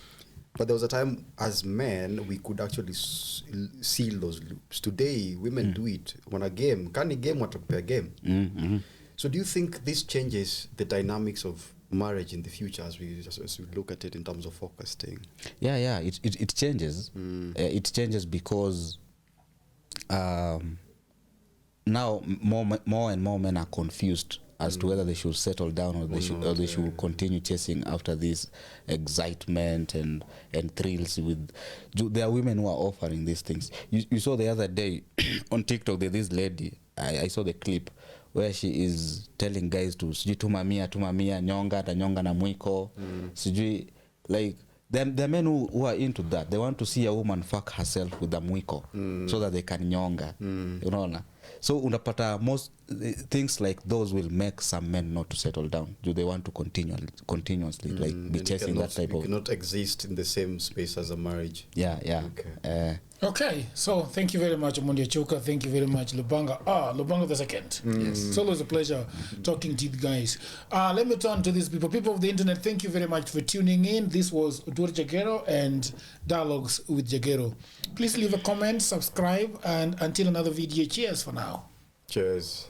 But there was a time as men we could actually seal those loops. Today, women do it. When a game, can a game want to prepare a game? So do you think this changes the dynamics of marriage in the future as we look at it in terms of focusing? Yeah. It changes. It changes because now more and more men are confused as to whether they should settle down, or they should continue chasing after this excitement and thrills. There are women who are offering these things. You saw the other day on TikTok, there's this lady, I saw the clip where she is telling guys to sijui tumamia nyonga na mwiko sijui, like there are men who are into that. They want to see a woman fuck herself with a mwiko so that they can nyonga. You know. So unapata most things like those will make some men not to settle down. Do they want to continuously like be chasing that type of? You cannot exist in the same space as a marriage. Yeah. Okay. Okay, so thank you very much, Omondi Choka. Thank you very much, Lubanga. Lubanga the second. Yes. It's always a pleasure talking to you guys. Let me turn to these people. People of the internet, thank you very much for tuning in. This was Udur Jagero and Dialogues with Jagero. Please leave a comment, subscribe, and until another video, cheers for now. Cheers.